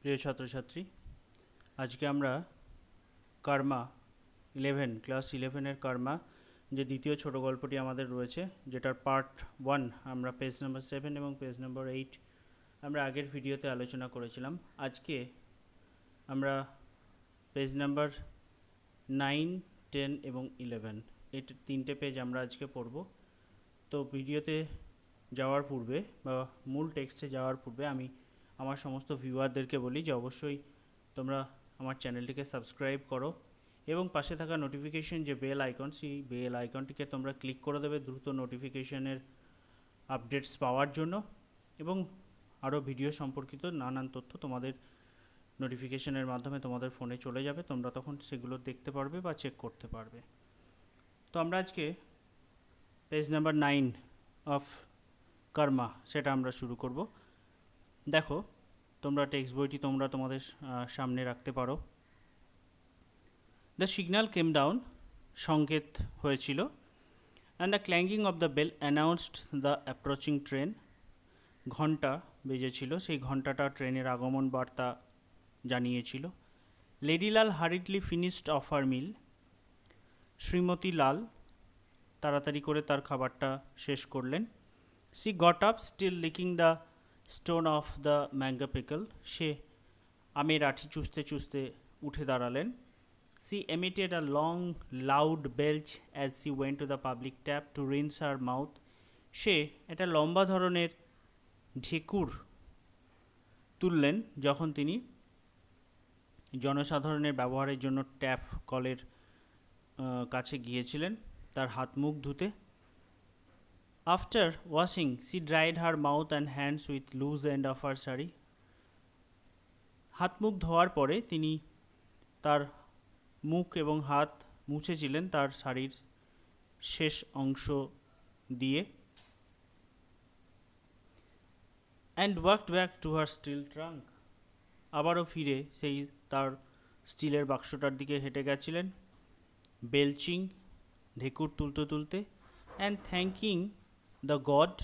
প্রিয় ছাত্রছাত্রী, আজকে আমরা কর্মা 11 ক্লাস 11-এর কর্মা যে দ্বিতীয় ছোট গল্পটি আমাদের রয়েছে, যেটার পার্ট 1 আমরা পেজ নাম্বার 7 এবং পেজ নাম্বার 8 আমরা আগের ভিডিওতে আলোচনা করেছিলাম। আজকে আমরা পেজ নাম্বার 9, 10 এবং 11 এই তিনটে পেজ আমরা আজকে পড়ব। তো ভিডিওতে যাওয়ার পূর্বে বা মূল টেক্সটে যাওয়ার পূর্বে আমি আমার সমস্ত ভিউয়ারদেরকে বলি যে অবশ্যই তোমরা আমার চ্যানেলটিকে সাবস্ক্রাইব করো এবং পাশে থাকা নোটিফিকেশন যে বেল আইকন, সেই বেল আইকনটিকে তোমরা ক্লিক করে দেবে দ্রুত নোটিফিকেশনের আপডেটস পাওয়ার জন্য, এবং আরও ভিডিও সম্পর্কিত নানান তথ্য তোমাদের নোটিফিকেশনের মাধ্যমে তোমাদের ফোনে চলে যাবে, তোমরা তখন সেগুলো দেখতে পারবে বা চেক করতে পারবে। তো আমরা আজকে পেজ নাম্বার 9 অফ কর্মা সেটা আমরা শুরু করব। দেখো, তোমরা টেক্সট বইটি তোমরা তোমাদের সামনে রাখতে পারো। দ্য সিগন্যাল কেম ডাউন, সংকেত হয়েছিল, and the clanking of the bell announced the approaching train. ঘণ্টা বেজেছিল, সেই ঘণ্টাটা ট্রেনের আগমন বার্তা জানিয়েছিল। Lady Lal hurriedly finished off her meal. Shrimati Lal তাড়াতাড়ি করে তার খাবারটা শেষ করলেন। She got up still licking the stone of the mango pickle. সে আমের আঠি চুষতে চুষতে উঠে দাঁড়ালেন। She emitted a long loud belch as she went to the public tap to rinse her mouth. সে একটা লম্বা ধরনের ঢেকুর তুললেন যখন তিনি জনসাধারণের ব্যবহারের জন্য ট্যাপ কলের কাছে গিয়েছিলেন তার হাত মুখ ধুতে। After washing she dried her mouth and hands with loose end of her sari. হাত মুখ ধোয়ার পরে তিনি তার মুখ এবং হাত মুছেছিলেন তার শাড়ির শেষ অংশ দিয়ে। And walked back to her steel trunk. আবারও ফিরে সেই তার স্টিলের বাক্সটার দিকে হেঁটে গেছিলেন, বেলচিং, ঢেকুর তুলতে তুলতে, and thanking the god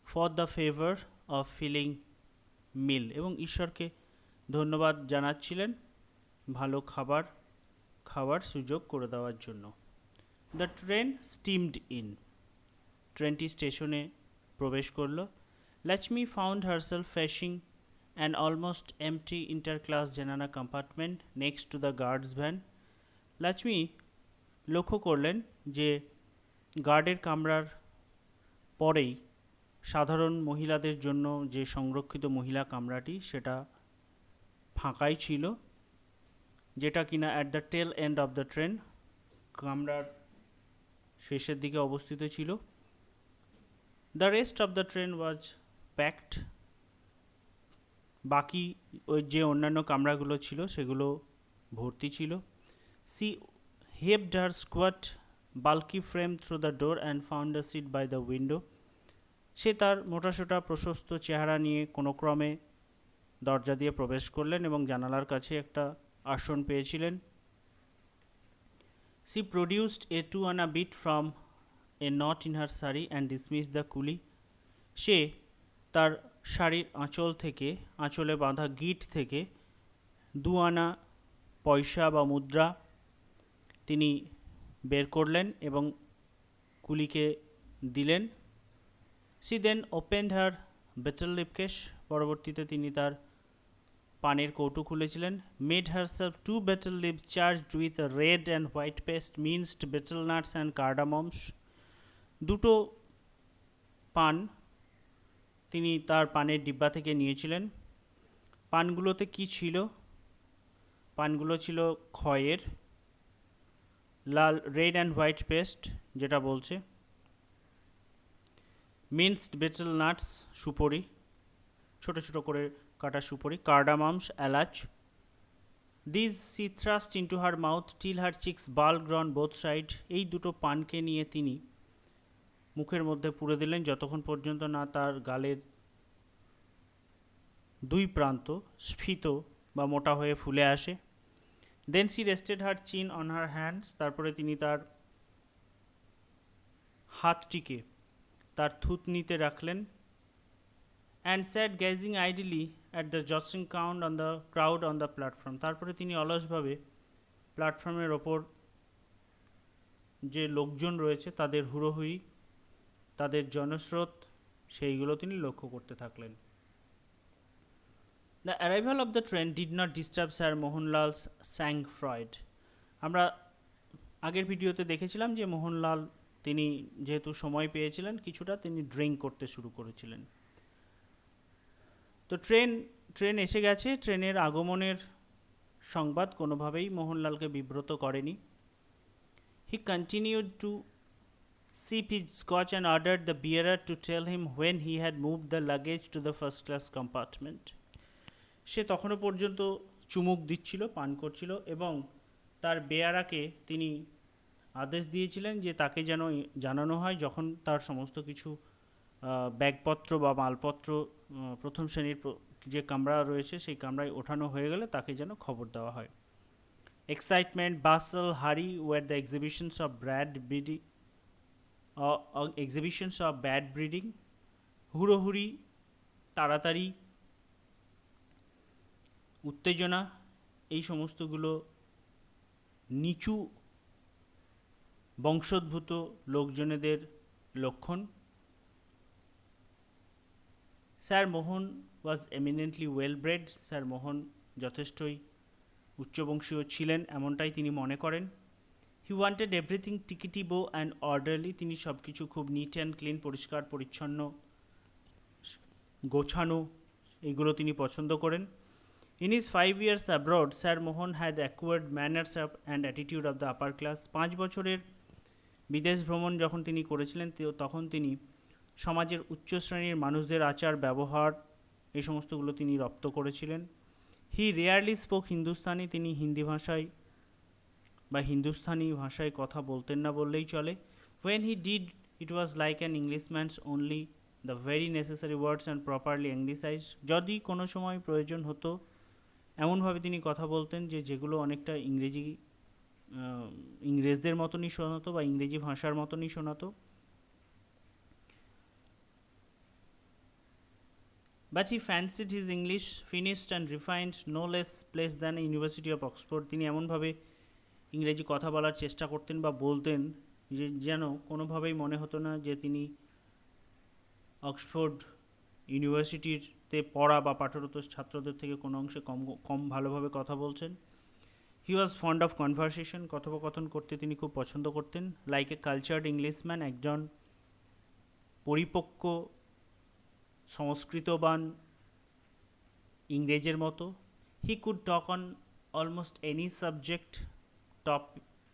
for the favour of filling meal, এবং ঈশ্বরকে ধন্যবাদ জানাচ্ছিলেন ভালো খাওয়ার সুযোগ করে দেওয়ার জন্য। The train steamed in. ট্রেনটি স্টেশনে প্রবেশ করল। Lakshmi found herself facing an almost empty inter class zenana compartment next to the guards van. Lakshmi লক্ষ্য করলেন যে গার্ডের কামরার পরেই সাধারণ মহিলাদের জন্য যে সংরক্ষিত মহিলা কামরাটি সেটা ফাঁকাই ছিল, যেটা কিনা at the tail end of the train, কামরার শেষের দিকে অবস্থিত ছিল। The rest of the train was packed. বাকি ওই যে অন্যান্য কামরাগুলো ছিল সেগুলো ভর্তি ছিল। She heaved her squat bulky frame through the door and found a seat by the window. সে তার মোটাসোটা প্রশস্ত চেহারা নিয়ে কোনো ক্রমে দরজা দিয়ে প্রবেশ করলেন এবং জানালার কাছে একটা আসন পেয়েছিলেন। C produced a 2 anna bit from a knot in her sari and dismiss the coolie. সে তার শাড়ির আঁচলে বাঁধা গিট থেকে 2 আনা পয়সা বা মুদ্রা তিনি বের করলেন এবং কুলিকে দিলেন। She then opened her betel leaf case. পরবর্তীতে তিনি তার পানের কৌটো খুলেছিলেন। Made herself 2 betel leaves charged with red and white paste, minced betel nuts and cardamoms. দুটো পান তিনি তার পানের ডিব্বা থেকে নিয়েছিলেন। পানগুলোতে কি ছিল? পানগুলো ছিল খয়ের, লাল রেড অ্যান্ড হোয়াইট পেস্ট যেটা বলছে, মিন্সড বেটেল নাটস সুপরি, ছোটো ছোটো করে কাটা সুপরি, কার্ডামামস এলাচ। This she thrust into her mouth till her cheeks bulked on both side. এই দুটো পানকে নিয়ে তিনি মুখের মধ্যে পুরে দিলেন যতক্ষণ পর্যন্ত না তার গালের দুই প্রান্ত স্ফীত বা মোটা হয়ে ফুলে আসে। দেন সি রেস্টেড হার চিন অন হার হ্যান্ডস। তারপরে তিনি তার হাতটিকে তার থুতনিতে রাখলেন। And sat gazing idly at the jostling crowd on the platform. তারপরে তিনি অলসভাবে প্ল্যাটফর্মের ওপর যে লোকজন রয়েছে তাদের হুড়োহুড়ি, তাদের জনস্রোত, সেইগুলো তিনি লক্ষ্য করতে থাকলেন। The arrival of the train did not disturb Sir Mohanlal's sang-froid. আমরা আগের ভিডিওতে দেখেছিলাম যে মোহনলাল তিনি যেহেতু সময় পেয়েছিলেন কিছুটা, তিনি ড্রিঙ্ক করতে শুরু করেছিলেন। তো ট্রেন এসে গেছে, ট্রেনের আগমনের সংবাদ কোনোভাবেই মোহনলালকে বিব্রত করেনি। He continued to sip his scotch and ordered the bearer to tell him when he had moved the luggage to the first class compartment. সে তখনও পর্যন্ত চুমুক দিচ্ছিল, পান করছিল এবং তার বেয়ারাকে তিনি আদেশ দিয়েছিলেন যে তাকে যেন জানানো হয় যখন তার সমস্ত কিছু ব্যাগপত্র বা মালপত্র প্রথম শ্রেণীর যে কামরা রয়েছে সেই কামরায় ওঠানো হয়ে গেলে তাকে যেন খবর দেওয়া হয়। Excitement, bustle, hurry were the exhibitions of bad breeding. হুড়োহুড়ি, তাড়াতাড়ি, উত্তেজনা, এই সমস্তগুলো নিচু বংশোদ্ভূত লোকজনেদের লক্ষণ। Sir Mohan was eminently well bred. Sir Mohan যথেষ্টই উচ্চবংশীয় ছিলেন এমনটাই তিনি মনে করেন। He wanted everything tickety boo and orderly. তিনি সব কিছু খুব নিট অ্যান্ড ক্লিন, পরিষ্কার পরিচ্ছন্ন, গোছানো, এইগুলো তিনি পছন্দ করেন। In his 5 years abroad, Sir Mohan had acquired manners and attitude of the upper class. 5 বছরের বিদেশ ভ্রমণ যখন তিনি করেছিলেন তখন তিনি সমাজের উচ্চ শ্রেণীর মানুষদের আচার ব্যবহার এই সমস্তগুলো তিনি রপ্ত করেছিলেন। হি রেয়ারলি স্পোক হিন্দুস্তানি। তিনি হিন্দি ভাষায় বা হিন্দুস্তানি ভাষায় কথা বলতেন না বললেই চলে। When he did, it was like an Englishman's only the very necessary words and properly anglicized. যদি কোনো সময় প্রয়োজন হতো এমনভাবে তিনি কথা বলতেন যে যেগুলো অনেকটা ইংরেজদের মতনই শোনাতো বা ইংরেজি ভাষার মতনই শোনাতো। But he fancied his English finished and refined, no less place than a University of Oxford. তিনি এমনভাবে ইংরেজি কথা বলার চেষ্টা করতেন বা বলতেন যে যেন কোনোভাবেই মনে হতো না যে তিনি অক্সফোর্ড ইউনিভার্সিটিতে পড়া বা পাঠরত ছাত্রদের থেকে কোনো অংশে কম ভালোভাবে কথা বলছেন। হি ওয়াজ ফন্ড অফ কনভারসেশন। কথোপকথন করতে তিনি খুব পছন্দ করতেন। লাইক এ কালচার্ড ইংলিশম্যান, একজন পরিপক্ক সংস্কৃতবান ইংরেজের মতো। He could talk on almost any subject, top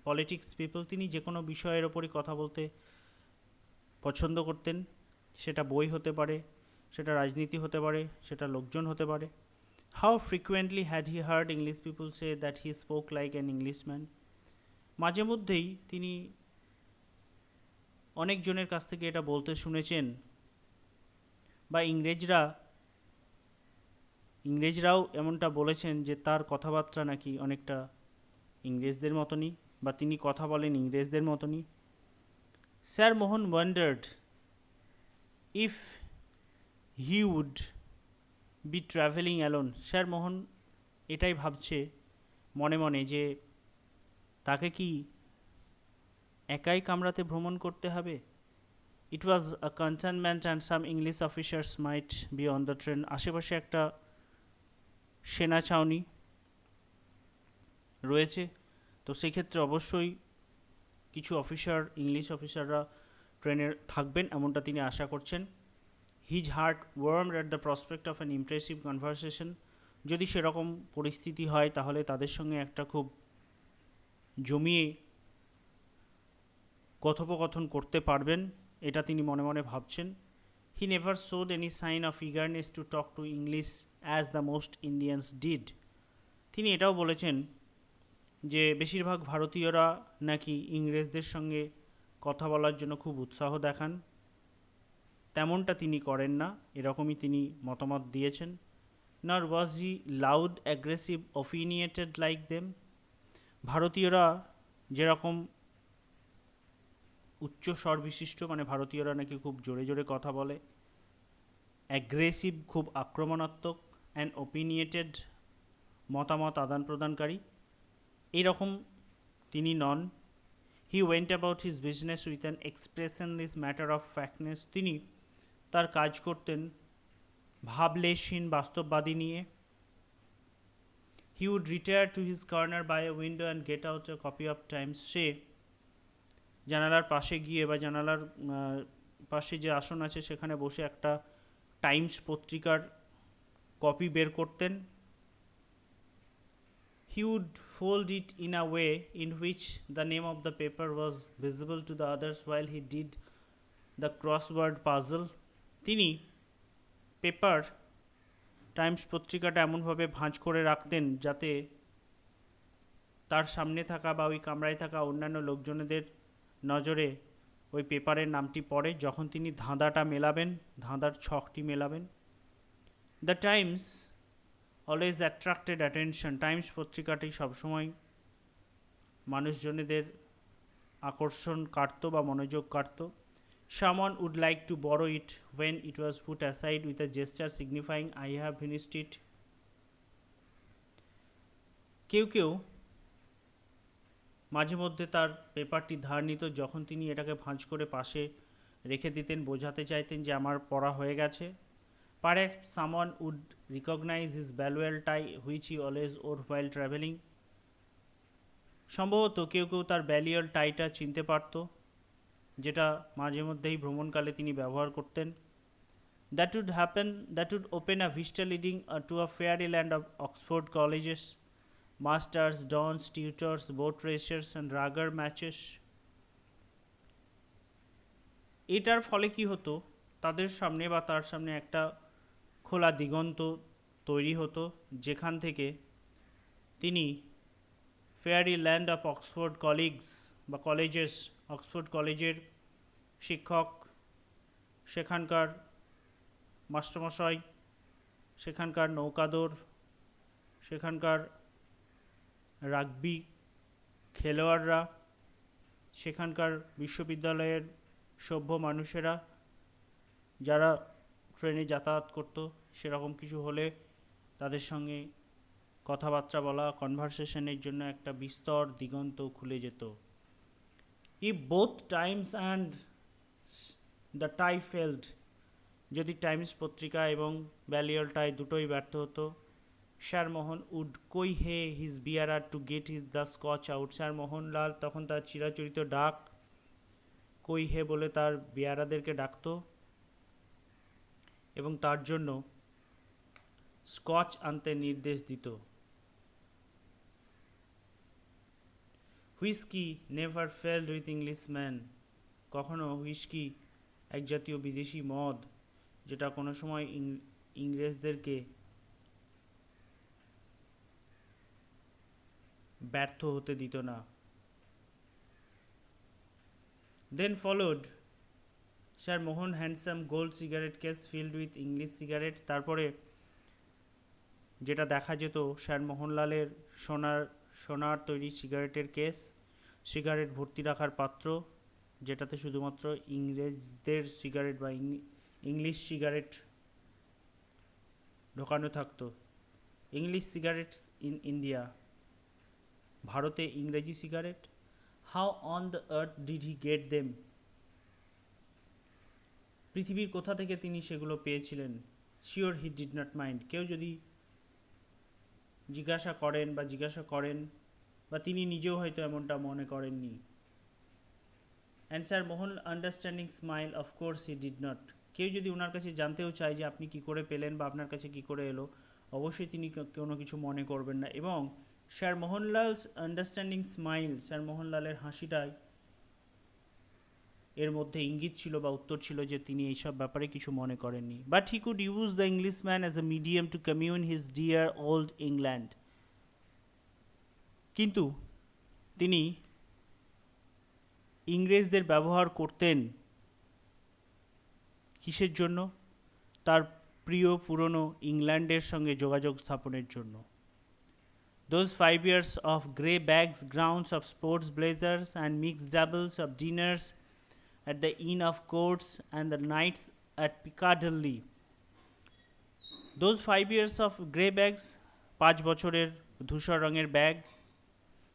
politics people. তিনি যে কোনো বিষয়ের ওপরই কথা বলতে পছন্দ করতেন। সেটা বই হতে পারে, সেটা রাজনীতি হতে পারে, সেটা লোকজন হতে পারে। How frequently had he heard English people say that he spoke like an Englishman. মাঝে মধ্যেই তিনি অনেকজনের কাছ থেকে এটা বলতে শুনেছেন বা ইংরেজরাও এমনটা বলেছেন যে তার কথাবার্তা নাকি অনেকটা ইংরেজদের মতনই বা তিনি কথা বলেন ইংরেজদের মতনই। Sir Mohan wondered if he would be travelling alone. Sir Mohan এটাই ভাবছে মনে মনে যে তাকে কি একাই কামরাতে ভ্রমণ করতে হবে। It was a cantonment and some English officers might be on the train. আশেপাশে একটা সেনা ছাউনি রয়েছে, তো সেক্ষেত্রে অবশ্যই কিছু ইংলিশ অফিসাররা ট্রেনে থাকবেন এমনটা তিনি আশা করছেন। His heart warmed at the prospect of an impressive conversation. যদি সেরকম পরিস্থিতি হয় তাহলে তাদের সঙ্গে একটা খুব জমিয়ে কথোপকথন করতে পারবেন, এটা তিনি মনে মনে ভাবছেন। He never showed any sign of eagerness to talk to English as the most Indians did. তিনি এটাও বলেছেন যে বেশিরভাগ ভারতীয়রা নাকি ইংরেজদের সঙ্গে কথা বলার জন্য খুব উৎসাহ দেখান, তেমনটা তিনি করেন না, এরকমই তিনি মতামত দিয়েছেন। নর ওয়াজ হি লাউড অ্যাগ্রেসিভ অপিনিয়েটেড লাইক দেম। ভারতীয়রা যেরকম উচ্চ স্বর বিশিষ্ট, মানে ভারতীয়রা নাকি খুব জোরে জোরে কথা বলে, অ্যাগ্রেসিভ, খুব আক্রমণাত্মক, অ্যান ওপিনিয়েটেড মতামত আদান প্রদানকারী এইরকম তিনি নন। He went about his business with an expressionless matter of factness, তিনি তার কাজ করতেন ভাবলেশহীন বাস্তববাদী নিয়ে। He would retire to his corner by a window and get out a copy of Times, সে জানালার পাশে গিয়ে বা জানালার পাশে যে আসন আছে সেখানে বসে একটা টাইমস পত্রিকার কপি বের করতেন। He would fold it in a way in which the name of the paper was visible to the others while he did the crossword puzzle. তিনি পেপার টাইমস পত্রিকাটা এমনভাবে ভাঁজ করে রাখতেন যাতে তার সামনে থাকা বা ওই কামরায় থাকা অন্যান্য লোকজনেদের নজরে ওই পেপারের নামটি পড়ে যখন তিনি ধাঁধাটা মেলাবেন, ধাঁধার ছকটি মেলাবেন। The Times always attracted attention, Times পত্রিকাটি সবসময় মানুষজনেদের আকর্ষণ কাটতো বা মনোযোগ কাটতো। Someone would like to borrow it when it was put aside with a gesture signifying I have finished it. কেউ কেউ মাঝে মধ্যে তার পেপারটি ধার নিত যখন তিনি এটাকে ভাঁজ করে পাশে রেখে দিতেন, বোঝাতে চাইতেন যে আমার পড়া হয়ে গেছে। Perhaps someone would recognize his Balliol tie which he always wore while travelling. সম্ভবত কেউ কেউ তার ব্যালিওল টাইটা চিনতে পারত যেটা মাঝে মধ্যেই ভ্রমণকালে তিনি ব্যবহার করতেন। That would open a vista leading to a fairyland of Oxford colleges, masters, dons, tutors, boat racers and rugger matches. এটার ফলে কি হতো, তাদের সামনে বা তার সামনে একটা খোলা দিগন্ত তৈরি হতো যেখান থেকে তিনি fairy land of Oxford colleagues বা কলেজেস, অক্সফোর্ড কলেজের শিক্ষক, সেখানকার মাস্টারমশাই, সেখানকার নৌকাদৌড়, সেখানকার রাগবি খেলোয়াড়রা, সেখানকার বিশ্ববিদ্যালয়ের সভ্য মানুষেরা যারা ট্রেনে যাতায়াত করত, সেরকম কিছু হলে তাদের সঙ্গে কথাবার্তা বলা, কনভারসেশনের জন্য একটা বিস্তর দিগন্ত খুলে যেত। If both Times and the tie failed, যদি টাইমস পত্রিকা এবং ব্যালিওল টাই দুটোই ব্যর্থ হতো, স্যার মোহন উড কৈহে his bearer to get his the Scotch out, sir Mohanlal তখন তার চিরাচরিত ডাক কৈহে বলে তার বিয়ারাদেরকে ডাকত এবং তার জন্য স্কচ আনতে নির্দেশ দিত। Whisky never failed with Englishman, কখনো হুইস্কি এক জাতীয় বিদেশি মদ যেটা কোনো সময় ইংরেজদেরকে ব্যর্থ হতে দিত না। Then followed sir Mohan handsome gold cigarette case filled with English cigarette, তারপরে যেটা দেখা যেত স্যার মোহনলালের সোনার তৈরি সিগারেটের কেস, সিগারেট ভর্তি রাখার পাত্র যেটাতে শুধুমাত্র ইংরেজদের সিগারেট বা ইংলিশ সিগারেট ঢোকানো থাকতো। ইংলিশ সিগারেটস ইন ইন্ডিয়া, ভারতে ইংরেজি cigarette. How on the earth did he get them, পৃথিবীর কোথা থেকে তিনি সেগুলো পেয়েছিলেন। Sure he did not mind, কেউ যদি জিজ্ঞাসা করেন বা তিনি নিজেও হয়তো এমনটা মনে করেননি। And sir Mohan understanding smile, of course he did not, কেউ যদি ওনার কাছে জানতেও চায় যে আপনি কি করে পেলেন বা আপনার কাছে কি করে এলো, অবশ্যই তিনি কোনো কিছু মনে করবেন না। এবং স্যার মোহনলালস আন্ডারস্ট্যান্ডিং স্মাইল, স্যার মোহনলালের হাসিটাই এর মধ্যে ইঙ্গিত ছিল বা উত্তর ছিল যে তিনি এইসব ব্যাপারে কিছু মনে করেননি। But he could use the Englishman as a medium to commune his dear old England, কিন্তু তিনি ইংরেজদের ব্যবহার করতেন কিসের জন্য, তার প্রিয় পুরনো ইংল্যান্ডের সঙ্গে যোগাযোগ স্থাপনের জন্য। Those 5 years of grey bags, grounds of sports blazers and mixed doubles of dinners at the Inn of Courts and the nights at Piccadilly, Those 5 years of grey bags, 5 বছরের ধূসর রঙের ব্যাগ,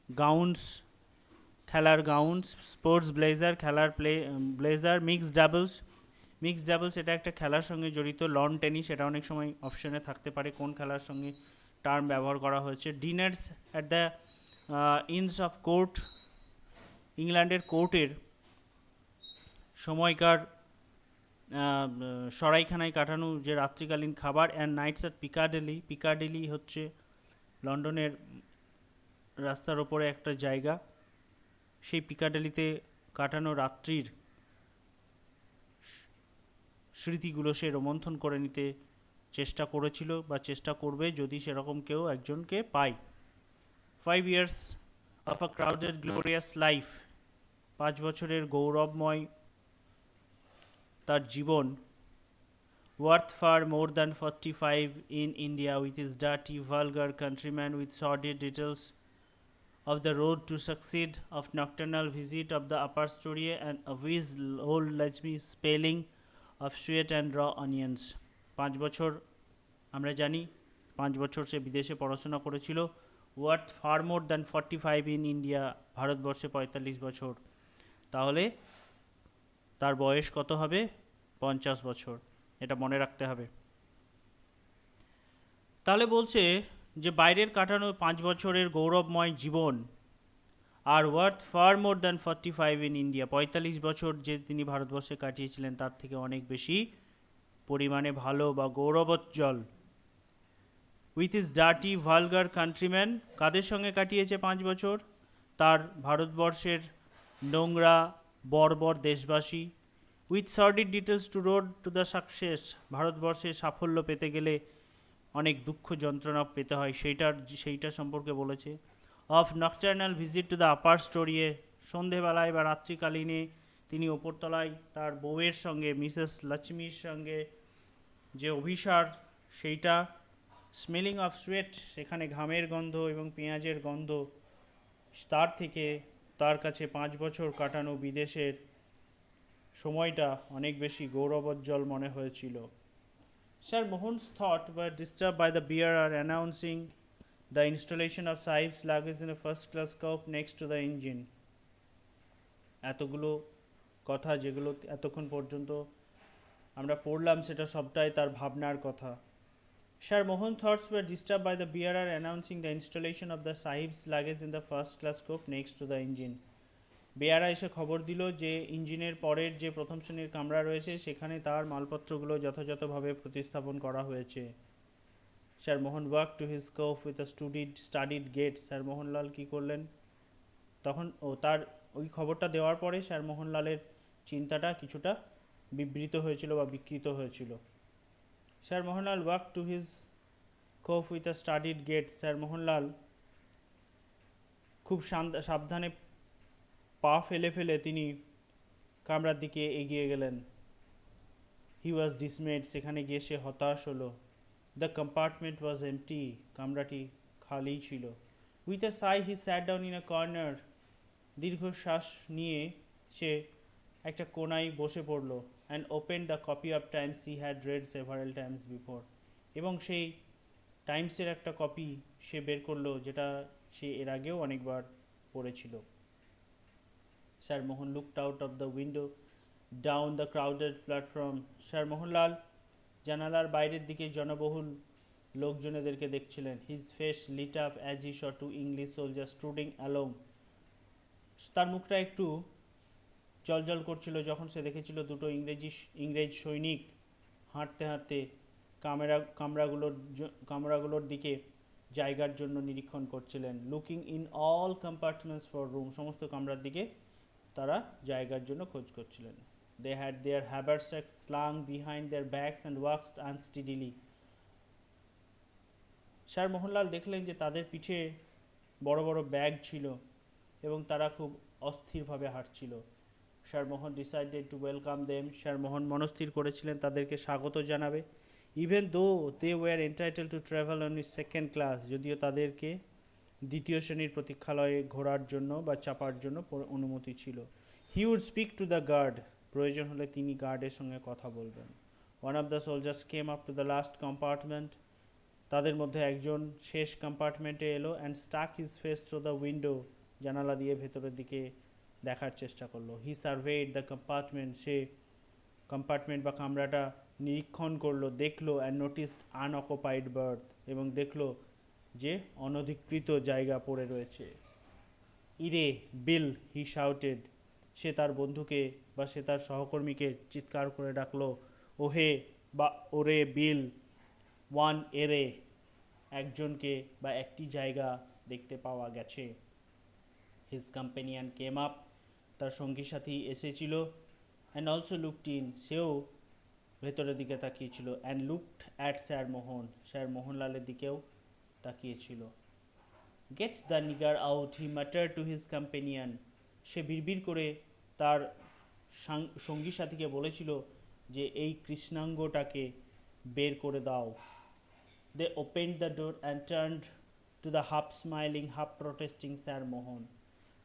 গাউন্স, খেলার gowns, sports blazer, খেলার blazer, mixed doubles এটা একটা খেলার সঙ্গে জড়িত, লন টেনিস এটা অনেক সময় অপশনে থাকতে পারে কোন খেলার সঙ্গে টার্ম ব্যবহার করা হয়েছে। Diners at the ins of court, ইংল্যান্ডের কোর্টের সময়কার সরাইখানায় কাটানো যে রাত্রিকালীন খাবার। অ্যান্ড নাইটস অ্যাট পিকাডেলি হচ্ছে লন্ডনের রাস্তার ওপরে একটা জায়গা, সেই পিকাডেলিতে কাটানো রাত্রির স্মৃতিগুলো সে রোমন্থন করে নিতে চেষ্টা করেছিল বা চেষ্টা করবে যদি সেরকম কেউ একজনকে পায়। 5 years of a crowded glorious life, 5 বছরের গৌরবময় তার জীবন। worth far more than 45 in India, with his dirty vulgar countrymen, with sordid details of the road to succeed, of nocturnal visit of the upper story, and of his old Lakshmi spelling of sweet and raw onions. 5 বছর আমরা জানি 5 বছর সে বিদেশে পড়াশোনা করেছিল। worth far more than 45 in India, ভারতবর্ষে 45 বছর, তাহলে তার বয়স কত হবে? 50 বছর, এটা মনে রাখতে হবে। তাহলে বলছে যে বাইরের কাটানো 5 বছরের গৌরবময় জীবন are worth far more than 45 in India, 45 বছর যে তিনি ভারতবর্ষে কাটিয়েছিলেন তার থেকে অনেক বেশি পরিমাণে ভালো বা গৌরবোজ্জ্বল। With his dirty vulgar countrymen, কাদের সঙ্গে কাটিয়েছে 5 বছর? তার ভারতবর্ষের নোংরা বর্বর দেশবাসী। With sordid details to road to the success, ভারতবর্ষে সাফল্য পেতে গেলে অনেক দুঃখ যন্ত্রণা পেতে হয় সেইটা সম্পর্কে বলেছে। Of nocturnal visit to the upper স্টোরিয়ে, সন্ধেবেলায় বা রাত্রিকালীনে তিনি ওপরতলায় তার বউয়ের সঙ্গে মিসেস লক্ষ্মীর সঙ্গে যে অভিসার সেইটা। স্মেলিং অফ সুয়েট, সেখানে ঘামের গন্ধ এবং পেঁয়াজের গন্ধ, তার থেকে তার কাছে 5 বছর কাটানো বিদেশের সময়টা অনেক বেশি গৌরবোজ্জ্বল মনে হয়েছিল। Sir Mohan's thoughts were disturbed by the bearer announcing the installation of Sahib's luggage in a first-class coupe next to the engine. এতগুলো কথা যেগুলো এতক্ষণ পর্যন্ত আমরা পড়লাম সেটা সবটাই তার ভাবনার কথা। Sir Mohan's thoughts were disturbed by the bearer announcing the installation of the Sahib's luggage in the first-class coupe next to the engine. বেয়ারা এসে খবর দিল যে ইঞ্জিনের পরের যে প্রথম শ্রেণীর কামরা রয়েছে সেখানে তার মালপত্রগুলো যথাযথভাবে প্রতিস্থাপন করা হয়েছে। Sir Mohan walk to his coupe with a studied gait, sir Mohanlal কী করলেন তখন? তার ওই খবরটা দেওয়ার পরে স্যার মোহনলালের চিন্তাটা কিছুটা বিবৃত হয়েছিল বা বিকৃত হয়েছিল। Sir Mohanlal walk to his coupe with a studied gait, sir Mohanlal খুব সাবধানে পা ফেলে ফেলে তিনি কামরার দিকে এগিয়ে গেলেন। হি ওয়াজ ডিসমেড, সেখানে গিয়ে সে হতাশ হলো। দ্য কম্পার্টমেন্ট ওয়াজ এমটি, কামরাটি খালি ছিল। With a sigh he sat down in a corner, দীর্ঘশ্বাস নিয়ে সে একটা কোনায় বসে পড়ল। And open the copy of Times he had read several times before, এবং সেই টাইমসের একটা কপি সে বের করলো যেটা সে এর আগেও অনেকবার পড়েছিল। Sir Mohan looked out of the window down the crowded platform. Sir Mohanlal জানালার বাইরের দিকে জনবহুল লোকজনেদেরকে দেখছিলেন। His face lit up as he saw two English soldiers strutting along. তার মুখটা একটু জলজল করছিল যখন সে দেখেছিল দুটো ইংরেজ সৈনিক হাঁটতে হাঁটতে কামরাগুলোর দিকে জায়গার জন্য নিরীক্ষণ করছিলেন। Looking in all compartments for room, সমস্ত কামরার দিকে তারা জায়গার জন্য খোঁজ করছিলেন। They had their haversacks slung behind their backs and walked unsteadily. Sir Mohanlal দেখলেন যে তাদের পিঠে বড় বড় ব্যাগ ছিল এবং তারা খুব অস্থিরভাবে হাঁটছিল। Sir Mohan decided to welcome them, sir Mohan মনস্থির করেছিলেন তাদেরকে স্বাগত জানাবে। Even though they were entitle to travel on second class, যদিও তাদেরকে দ্বিতীয় শ্রেণীর প্রতীক্ষালয়ে ঘোরার জন্য বা চাপার জন্য অনুমতি ছিল। He would speak to the guard, প্রয়োজন হলে তিনি গার্ডের সঙ্গে কথা বলবেন। One of the soldiers came up to the last compartment. তাদের মধ্যে একজন শেষ কম্পার্টমেন্টে এলো and stuck his face through the window, জানালা দিয়ে ভেতরের দিকে দেখার চেষ্টা করলো। হি সার্ভেড দ্য কম্পার্টমেন্ট, সে কম্পার্টমেন্ট বা কামরাটা নিরীক্ষণ করলো, দেখলো অ্যান্ড নোটিসড আনঅকুপাইড বার্থ, এবং দেখলো যে অনধিকৃত জায়গা পড়ে রয়েছে। ইরে বিল, হি শাউটেড, সে তার বন্ধুকে বা সে তার সহকর্মীকে চিৎকার করে ডাকলো, ওহে বা ওরে বিল, ওয়ান এরে, একজনকে বা একটি জায়গা দেখতে পাওয়া গেছে। হিজ কম্পেনিয়ান কেম আপ, তার সঙ্গী সাথী এসেছিল, অ্যান্ড অলসো লুকড ইন, সেও ভেতরের দিকে তাকিয়েছিল, and looked at sir Mohan, sir মোহনলালের দিকেও তাকিয়েছিল। Get the nigger out, he muttered to his companion, সে বিড়বিড় করে তার সঙ্গী সাথীকে বলেছিল যে এই কৃষ্ণাঙ্গটাকে বের করে দাও। They opened the door and turned to the half smiling half protesting sir Mohan,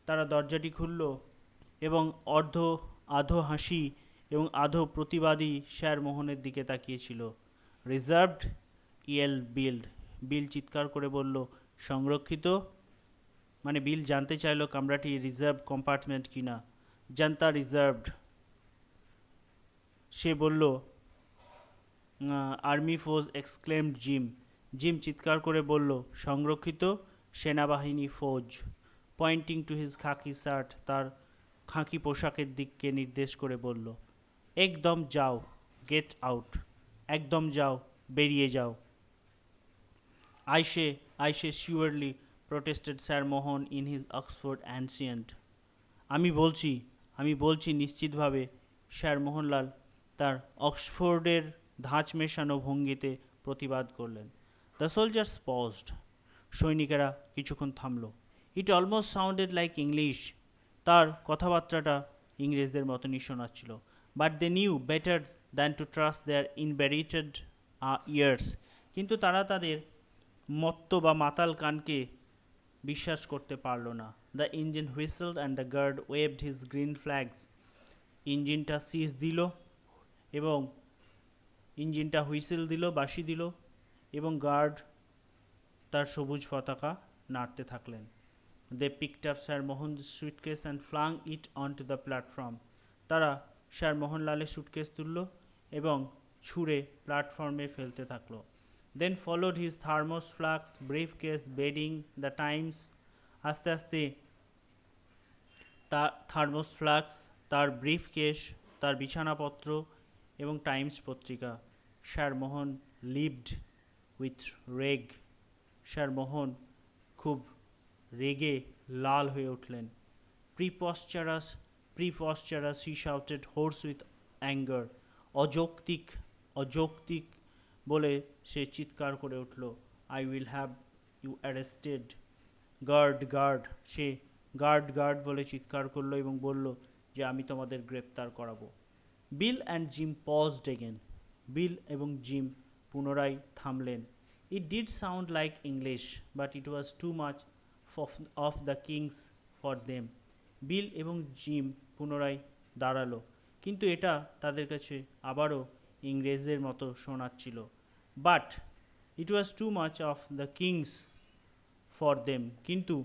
তারা দরজাটি খুলল এবং আধো হাসি এবং আধো প্রতিবাদী স্যার মোহনের দিকে তাকিয়েছিল। রিজার্ভড, ইয়েল বিল, বিল চিৎকার করে বলল সংরক্ষিত, মানে বিল জানতে চাইল কামরাটি রিজার্ভ কম্পার্টমেন্ট কিনা। জানতা রিজার্ভড, সে বলল army force, exclaimed Jim, Jim চিৎকার করে বলল সংরক্ষিত সেনাবাহিনী ফৌজ। Pointing to his khaki shirt, তার খাকি পোশাকের দিককে নির্দেশ করে বলল একদম যাও, গেট আউট, একদম যাও, বেরিয়ে যাও। আইসে surely protested sir Mohan in his Oxford ancient, আমি বলছি নিশ্চিতভাবে, স্যার মোহনলাল তার অক্সফোর্ডের ধাঁচ মেশানো ভঙ্গিতে প্রতিবাদ করলেন। দ্য সোলজার্স পজড, সৈনিকেরা কিছুক্ষণ থামল। It almost sounded like English, তার কথাবার্তাটা ইংরেজদের মতনই শোনাচ্ছিল। But they knew better than to trust their inebriated ears, কিন্তু তারা তাদের মত্ত বা মাতাল কানকে বিশ্বাস করতে পারল না। The engine whistled and the guard waved his green flags, ইঞ্জিনটা সিজ দিল এবং ইঞ্জিনটা হুইসেল দিল, বাঁশি দিল, এবং গার্ড তার সবুজ পতাকা নাড়তে থাকলেন। They picked up sir Mohan's suitcase and flung it on to the platform, তারা স্যার মোহনলালের সুটকেস তুলল এবং ছুঁড়ে প্ল্যাটফর্মে ফেলতে থাকলো। Then followed his thermos flask, briefcase, bedding, the Times, আস্তে আস্তে তার থার্মোস ফ্লাক্স, তার ব্রিফ কেস, তার বিছানাপত্র এবং টাইমস পত্রিকা। Sir Mohan livid with rage, sir Mohan খুব রেগে লাল হয়ে উঠলেন। Preposterous, he shouted hoarse with anger, অযৌক্তিক বলে সে চিৎকার করে উঠল, I will have you arrested. Guard, সে গার্ড বলে চিৎকার করলো এবং বলল যে আমি তোমাদের গ্রেপ্তার করাবো। Bill and Jim paused again, Bill এবং জিম পুনরায় থামলেন। It did sound like English, but it was too much of the King's for them. Bill এবং জিম পুনরায় দাঁড়ালো, কিন্তু এটা তাদের কাছে আবারও ইংরেজদের মতো শোনাচ্ছিল। But it was too much of the King's for them, কিন্তু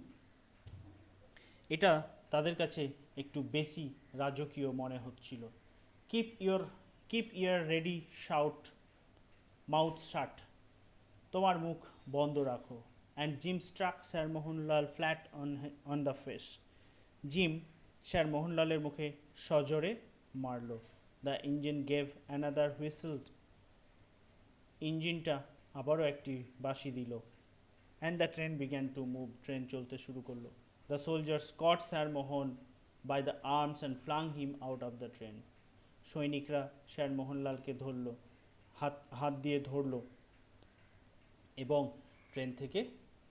এটা তাদের কাছে একটু বেশি রাজকীয় মনে হচ্ছিল। Keep your ruddy shout, mouth shut, তোমার মুখ বন্ধ রাখো। And Jim struck sir Mohanlal flat on the face, Jim sir মোহনলালের মুখে সজোরে মারল। The engine gave another whistle, ইঞ্জিনটা আবারও একটি বাঁশি দিল। And the train began to move, train চলতে শুরু করলো। The soldiers caught sir Mohan by the arms and flung him out of the train, সৈনিকরা স্যার মোহনলালকে হাত দিয়ে ধরল এবং ট্রেন থেকে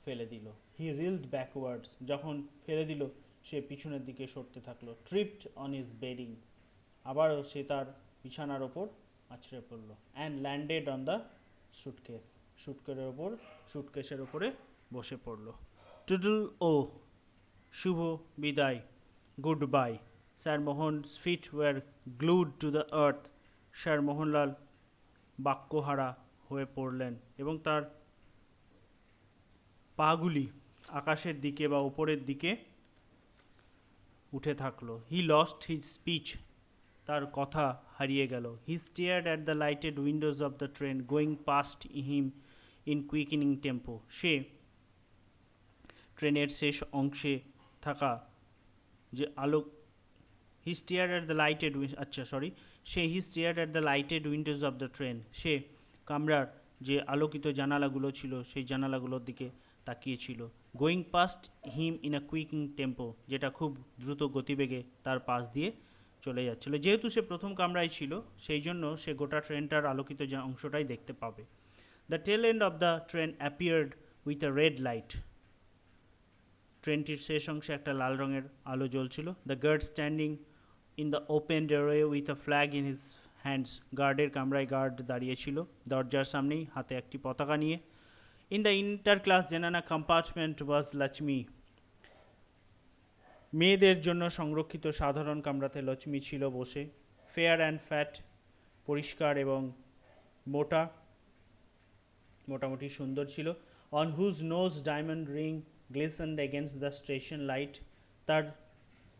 ফেলে দিল। হি রিলড ব্যাকওয়ার্ডস, যখন ফেলে দিল সে পিছনের দিকে সরতে থাকলো। ট্রিপড অন হিজ বেডিং, আবারও সে তার বিছানার ওপর আছড়ে পড়ল। অ্যান্ড ল্যান্ডেড অন দ্য সুটকেসের ওপরে বসে পড়ল। টুডল ও, শুভ বিদায়, good bye. Sir Mohan's feet were glued to the earth, sir Mohanlal বাক্যহারা হয়ে পড়লেন এবং তার পাগুলি আকাশের দিকে বা উপরের দিকে উঠে থাকলো। হি লস্ট হিজ স্পিচ, তার কথা হারিয়ে গেল। He stared at the lighted windows of the train going past him in quickening tempo, সে ট্রেনের শেষ অংশে থাকা যে আলো he stared at the lighted he stared at the lighted windows of the train, সে কামরার যে আলোকিত জানালাগুলো ছিল সেই জানালাগুলোর দিকে তাকিয়েছিল। Going past him in a quickening tempo, যেটা খুব দ্রুত গতিবেগে তার পাশ দিয়ে চলে যাচ্ছিল। যেহেতু সে প্রথম কামরায় ছিল সেই জন্য সে গোটা ট্রেনটার আলোকিত অংশটাই দেখতে পাবে। The tail end of the train appeared with a red light, ট্রেনটির শেষ অংশে একটা লাল রঙের আলো জ্বলছিল। The guard standing in the open doorway with a flag in his hands, গার্ডের কামরায় গার্ড দাঁড়িয়েছিল দরজার সামনেই হাতে একটি পতাকা নিয়ে। In the inter class zenana compartment was Lakshmi, মেয়েদের জন্য সংরক্ষিত সাধারণ কামরাতে লক্ষ্মী ছিল বসে। ফেয়ার অ্যান্ড ফ্যাট, পরিষ্কার এবং মোটামুটি সুন্দর ছিল। On whose nose diamond ring glistened against the station light, তার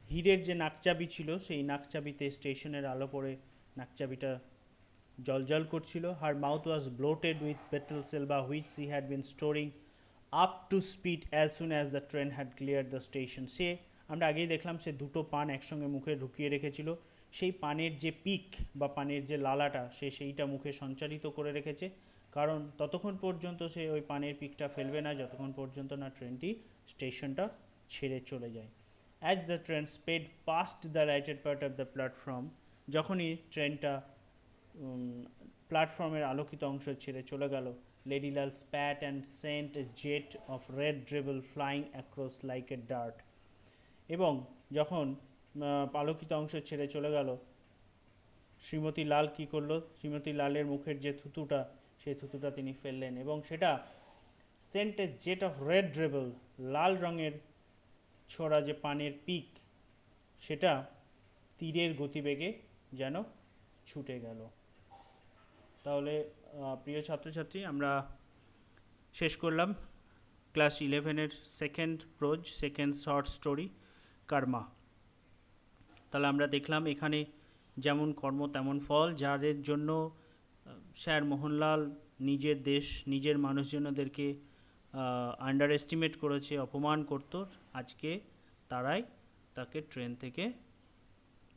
হীরের যে নাকচাবি ছিল সেই নাকচাবিতে স্টেশনের আলো পড়ে নাকচাবিটা জলজল করছিল। Her mouth was bloated with betel saliva which she had been storing up to spit as soon as the train had cleared the station, সে আমরা আগেই দেখলাম সে দুটো পান একসঙ্গে মুখে ঢুকিয়ে রেখেছিল। সেই পানের যে পিক বা পানের যে লালাটা সে সেইটা মুখে সঞ্চারিত করে রেখেছে, কারণ ততক্ষণ পর্যন্ত সে ওই পানের পিকটা ফেলবে না যতক্ষণ পর্যন্ত না ট্রেনটি স্টেশনটা ছেড়ে চলে যায়। As the train sped past the lighted part of the platform, যখনই ট্রেনটা প্ল্যাটফর্মের আলোকিত অংশ ছেড়ে চলে গেল, লেডিলাল spat and sent a jet of red dribble flying across like a dart, এবং যখন আলোকিত অংশ ছেড়ে চলে গেল শ্রীমতী লাল কী করলো, শ্রীমতী লালের মুখের যে থুতুটা সেই থুতুটা তিনি ফেললেন এবং সেটা sent a jet of red dribble, লাল রঙের ছোড়া যে পানের পিক সেটা তীরের গতিবেগে যেন ছুটে গেল। তাহলে প্রিয় ছাত্রছাত্রী, আমরা শেষ করলাম ক্লাস 11-এর second prose, second short story Karma. তাহলে আমরা দেখলাম এখানে যেমন কর্ম তেমন ফল, যাদের জন্য স্যার মোহনলাল নিজের দেশ নিজের মানুষজনদেরকে আন্ডার এস্টিমেট করেছে, অপমান করত, আজকে তারাই তাকে ট্রেন থেকে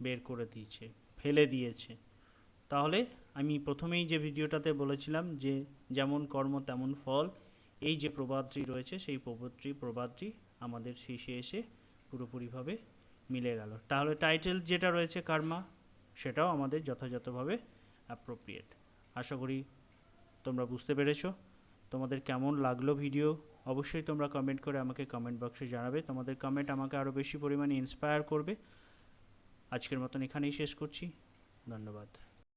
বের করে দিয়েছে, ফেলে দিয়েছে। তাহলে আমি প্রথমেই যে ভিডিওটাতে বলেছিলাম যে যেমন কর্ম তেমন ফল, এই যে প্রবাদটি রয়েছে সেই প্রবাদটি আমাদের শেষে এসে পুরোপুরিভাবে মিলে গেল। তাহলে টাইটেল যেটা রয়েছে কর্মা, সেটাও আমাদের যথাযথভাবে অ্যাপ্রোপ্রিয়েট। আশা করি তোমরা বুঝতে পেরেছো। তোমাদের কেমন লাগলো ভিডিও অবশ্যই তোমরা কমেন্ট করে আমাকে কমেন্ট বক্সে জানাবে। তোমাদের কমেন্ট আমাকে আরও বেশি পরিমাণে ইন্সপায়ার করবে। আজকের মতন এখানেই শেষ করছি। ধন্যবাদ।